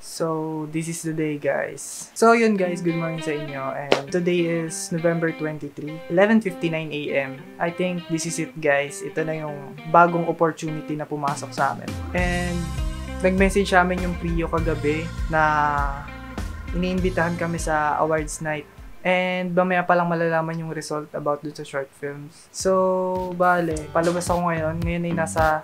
So, this is the day, guys. So, yun guys, good morning sa inyo. And today is November 23, 11:59 AM. I think this is it, guys. Ito na yung bagong opportunity na pumasok sa amin. And nag-message sa amin yung Prio kagabi na iniimbitahan kami sa awards night. And mamaya pa lang malalaman yung result about dun sa short films. So, bale, palabas ako ngayon. Ngayon ay nasa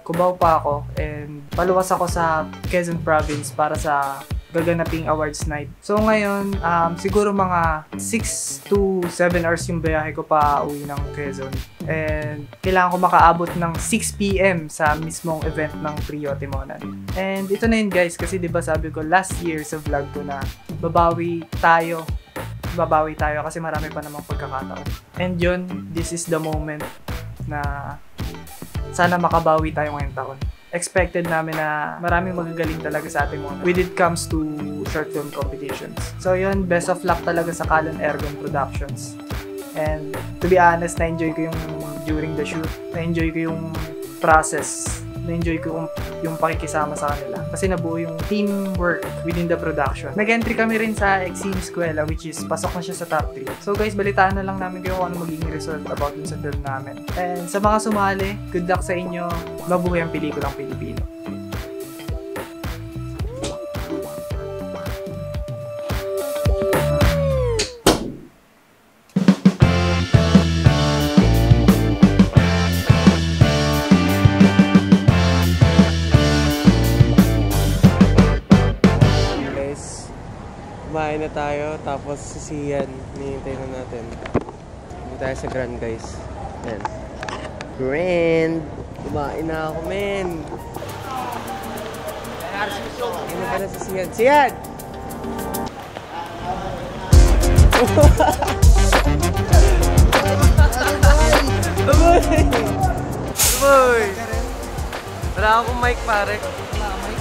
Cubao pa ako. And paluwas ako sa Quezon Province para sa gaganaping awards night. So ngayon, siguro mga 6 to 7 hours yung biyahe ko pa uwi ng Quezon. And kailangan ko makaabot ng 6 PM sa mismong event ng Prio Timonan. And ito na yun guys, kasi diba sabi ko last year sa vlog ko na babawi tayo kasi marami pa namang pagkakataon. And yun, this is the moment na sana makabawi tayo ngayong taon. Expected namin na maraming magagaling talaga sa ating mga when it comes to short film competitions. So yun, best of luck talaga sa Calon Ergon Productions. And to be honest, na-enjoy ko yung during the shoot. Na-enjoy ko yung process. Na-enjoy ko yung pakikisama sa kanila. Kasi nabuo yung teamwork within the production. Nag-entry kami rin sa Exim Escuela, which is pasok na siya sa top 3. So guys, balitaan na lang namin kayo kung ano magiging result about dun sa film namin. And sa mga sumali, good luck sa inyo. Mabuhay ang pelikulang Pilipino. Kumain na tayo, tapos si Ian, hinihintay na natin. Hindi tayo sa Grand, guys. Yan. Grand! Kumain na ako, men! Ano pa na si Ian? Si Ian! Amoy! Amoy! Wala akong mic, pare. Wala akong mic?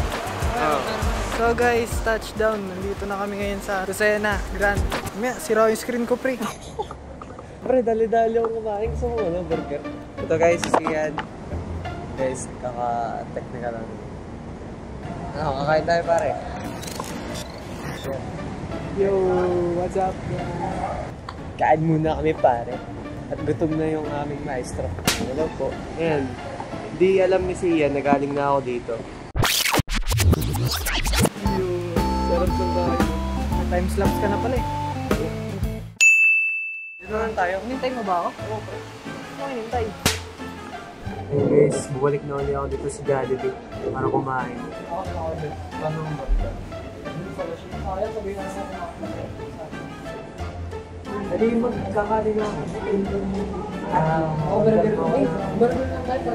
So guys, touchdown. Nandito na kami ngayon sa Lucena Grand. Sira yung screen ko, pre. Pre, dali-dali akong kumain. Gusto mo, burger? Ito guys, si Ian. Guys, kaka-technical lang. Kakain tayo, pare. Yo, what's up? Kain muna kami, pare. At gutom na yung aming maestro. Hello po. Ayan. Di alam ni si Ian na galing na ako dito. Sarap sa tayo. Time-lapse ka na pala eh. Dito lang tayo. Hinintay mo ba ako? Oo, pre. Ano hinintay? Hey guys, bumalik na ulit ako dito sa Jollibee para kumain. Paano ba? Dali magkakali na ako. Burger na. Burger na tayo.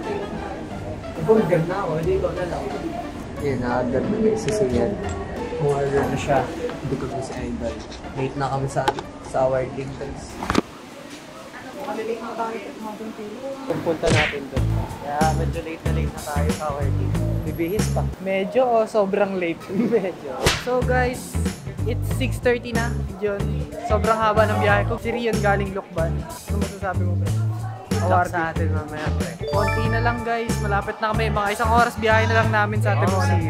Burger na ako. Hindi ko na lang. Yan, na-order na guys si Sian. Order na siya. Hindi ko si Idol. Late na kami sa awarding guys. Malilate na tayo sa mga Pagpunta natin doon. Kaya medyo late na tayo sa awarding. Bibihis pa. Medyo o sobrang late? Medyo. So guys, it's 6:30 na. Diyon. Sobrang haba ng biyahe ko. Si Rion galing Lokban. Ano masasabi mo, pre? Award sa atin mamaya, pre. Konti na lang guys. Malapit na kami. Mga isang oras biyahe na lang namin sa Timonan.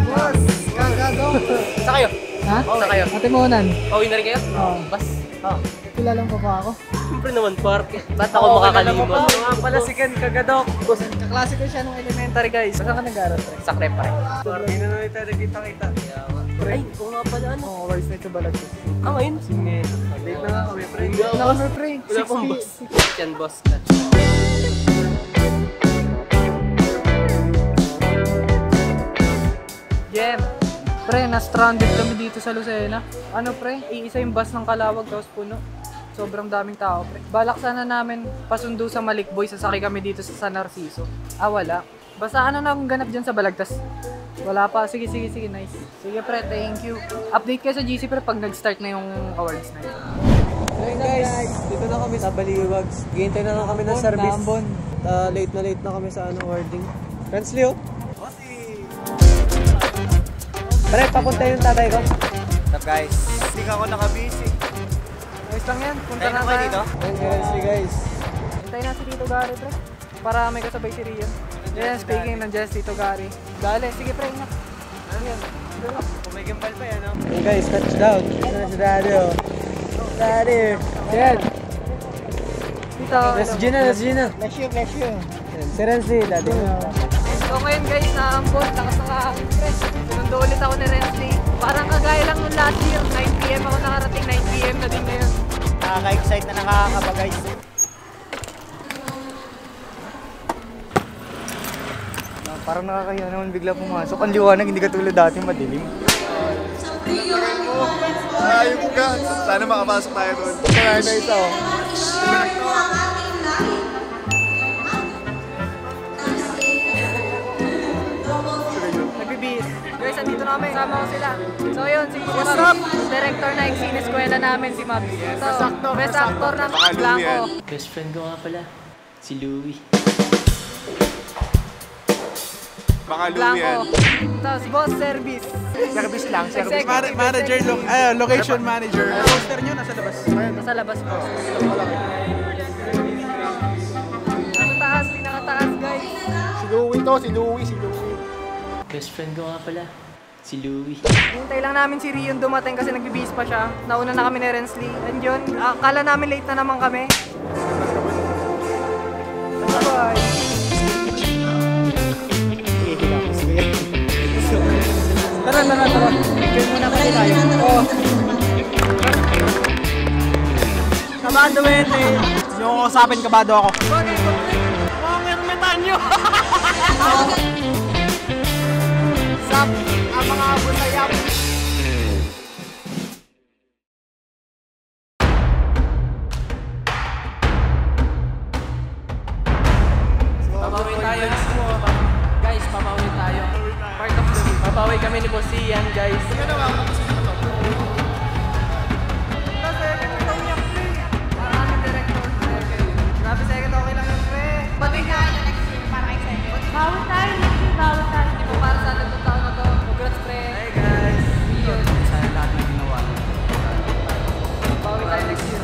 Boss! Kagado! Saan kayo? Ha? Saan kayo? Sa Timonan. Pauwi na rin kayo? Oo. Bas? Kilala mo pa ako? Siyempre naman, Park. Ba't ako makakalimot? Ano nga pala si Ken Kagadok. Kaklase ko siya nung elementary guys. Saan ka nag-aaral? Sa Crep pa rin. Hindi na naman tayo nagkita-kita. Ay, oo nga pala ano. Oo, awards na ito balag. Ngayon? Sige. Late na nga kami, pre. Na kami pre. Wala pang boss. Yan, boss. Jem. Pre, na-stranded kami dito sa Lucena. Ano pre, iisa yung bus ng Kalawag tapos puno. Sobrang daming tao pre. Balak sana namin pasundo sa Malikboy, sasakay kami dito sa San Narciso. Wala. Basta ano na ganap dyan sa Balagtas. Wala pa. Sige, nice. Sige pre, thank you. Update kayo sa GC pre pag nag-start na yung awards na yun. Hey guys, dito na kami sa Baliwags. Hihintay na lang kami ng service. Late na kami sa awarding. Friends Leo? Pre, papunta yung tatay ko. What's up guys? Hindi ka ako nakabisi. Ayos lang yan. Punta Tayo na na tayo. dito? Guys. Hintay na si Tito Gary pre. Para may kasabay si Rion. Yan, speaking ng Jess, Tito Gary. Dale, sige pre, ingat. Ano yan? May gimbal pa yan, no? Hey guys, touchdown. Ito na si Daddy, oh. Daddy. Yan. Let's Gina. Bless you. Si Renzi, Daddy. So ngayon guys, naambol, lakas ng aking press. Sinundo ulit ako ni Rensley. Parang kagaya lang nung last year, 9 PM ako nakarating, 9 PM na din ngayon. Nakaka-excite na nakakaba guys. Parang nakakahiya naman bigla pumasok. Ang liwanag, hindi katulad dati madilim. Ayun ka. Sana makapasok tayo doon. Kaya na ito. Nagbibihis. Guys, andito na kami. Kasama ko sila. So yun, si Mabs, director na yung sineskwela namin, si Mabs. So, best actor ng Blanco. Best friend ko nga pala. Si Louie. Baka Blanco. Tapos boss service. Service lang. Service. Manager, location manager. Poster nyo nasa labas. Nasa labas po. Nasa taas, pinakataas guys. Si Louie. Best friend ko nga pala. Si Louie. Hintay lang namin si Rion dumating kasi nagbibihis pa siya. Nauna na kami ni Rensley. And yun, akala namin late na naman kami. Bye! Tara. Diyan muna kasi tayo. Oo. Kabado eh. Yung usapin, kabado ako. Sup, ang mga abusayap. Papawi tayo. Guys, papawi tayo. Part of the papawi kami ni Boss Ian, guys. Grabe, second okay lang yun, pre. Bawi tayo next year para kay second. Bawal tayo. Hindi mo para sa atin itong taon na to. Congrats, pre. Hey guys. Sana lahat ng ginawa. Bawi tayo next year.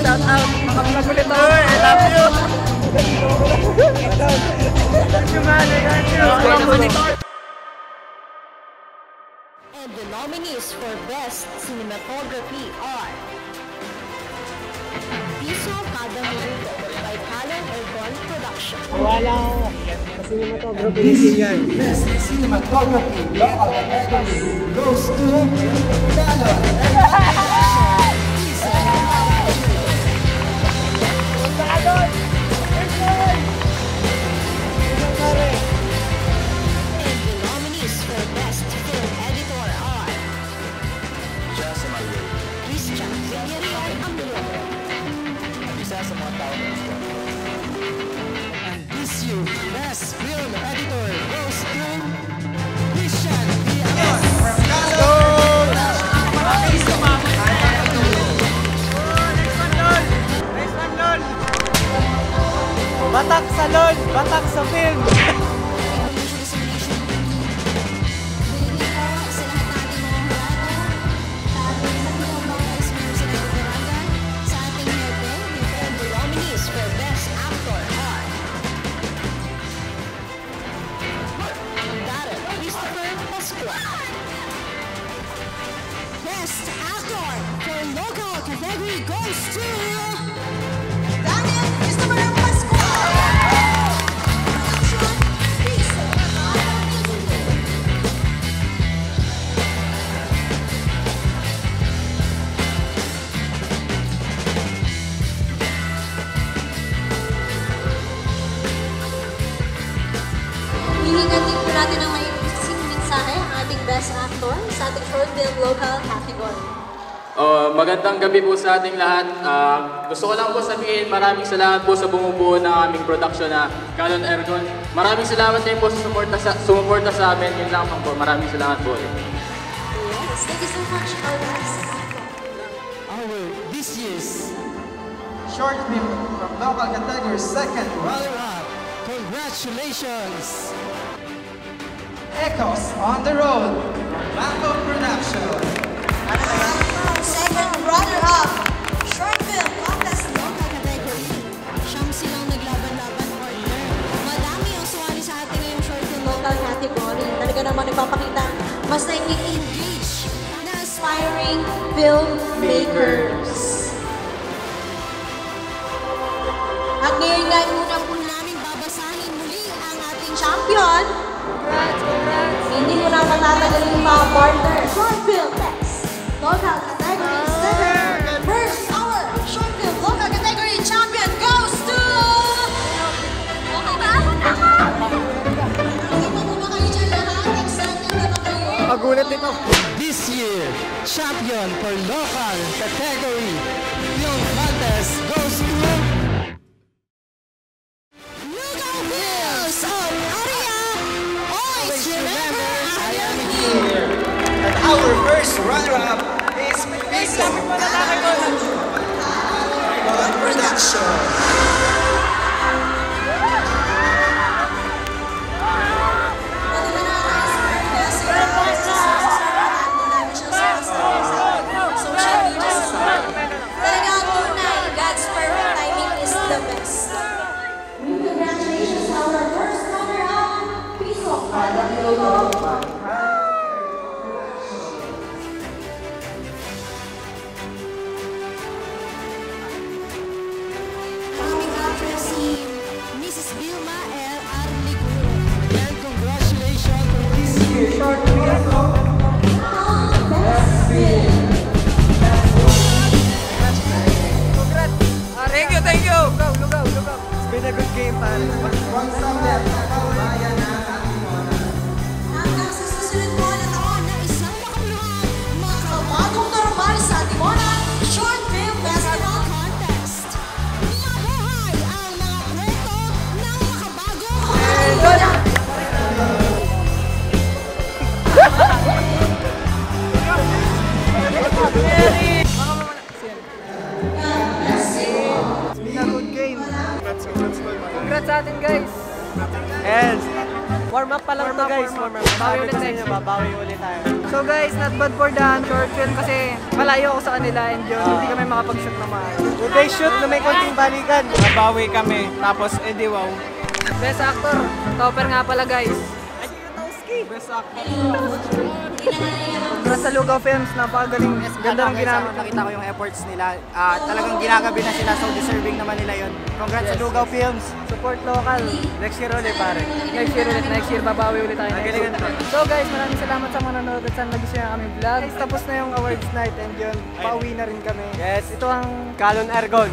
Shout out. Makamulag ulit ako. I love you. Thank you, man. And the nominees for Best Cinematography are Piso Kada Minuto by Calon Ergon Production. Wala ako. Cinematography ni Sian. Best Cinematography Local goes to Calon. And the nominees for Best Film Editor are Christian Villarreal Ambrose. And this year, Best Film Editor goes to Christian Villarreal. Batak sa LOL! Batak sa film! Best Actor for Local category goes to Daniel Christopher Pascual. Hihingatin po natin ang may mensahe ang ating Best Actor sa ating short film local category. Magandang gabi po sa ating lahat. Gusto ko lang po sabihin maraming salamat po sa bumubuo ng aming production na Calon Ergon. Maraming salamat din po sa sumuporta sa amin. Yun lang po. Maraming salamat po. Yes, thank you so much, Carlos. This year's Short film from local category, second runner-up. Congratulations! Echoes on the Road, Bangkok Production. Second runner-up, short film contest. Local category. Siyam silang naglaban-laban, partner. Madami ang sumali sa ating ngayong short film Local category. Talaga naman nagpapakita mas nag-engage na aspiring filmmakers. At ngayon nga muna po namin babasahin muli ang ating champion. Hindi ko na matatagalin pa ang partner. Short film next. Local category second. First, our short film local category champion goes to... Okay ba? Okay pa ba kayo dyan lahat? Excited na ba kayo? Magulat ito. This year, champion for local category film contest goes to Lugaw Bills of Aria. Always remember, I am here. And our first runner-up is Piso Production. Talagang tunay, God's perfect timing is the best. Congratulations to our first runner-up, Piso Production. Aming actress si Mrs. Vilma L. Arliguro. And congratulations to this year's short Thank you. Lugaw. It's been a good game, pal. Hanggang sa susunod po na taon na isang makabuluhan, makabagong normal sa Timona Short Film Festival contest. Mabuhay ang mga kwento ng makabagong Good game. Congrats sa atin, guys. And warm up pa lang to, guys. Warm up. Sabi ko sa inyo, babawi ulit tayo. So guys, not bad for the short film kasi malayo ako sa kanila and yun, hindi kami makapag-shoot na maayos. Good day shoot na may konting balikan. Nabawi kami. Tapos, edi wow. Best actor, topper nga pala guys. Best actor. Congrats sa Lugaw Films, napakagaling. Ganda ng ginamit. Nakita ko yung efforts nila. Talagang ginagabi na sila, so deserving naman nila yun. Congrats sa Lugaw Films. Support local. Next year ulit, pare. Next year, babawi ulit tayo. Nagalingan naman. So guys, maraming salamat sa mga nanonood at sana nagustuhan ang aming vlog. Guys, tapos na yung awards night and yun, pauwi na rin kami. Yes. Ito ang Calon Ergon.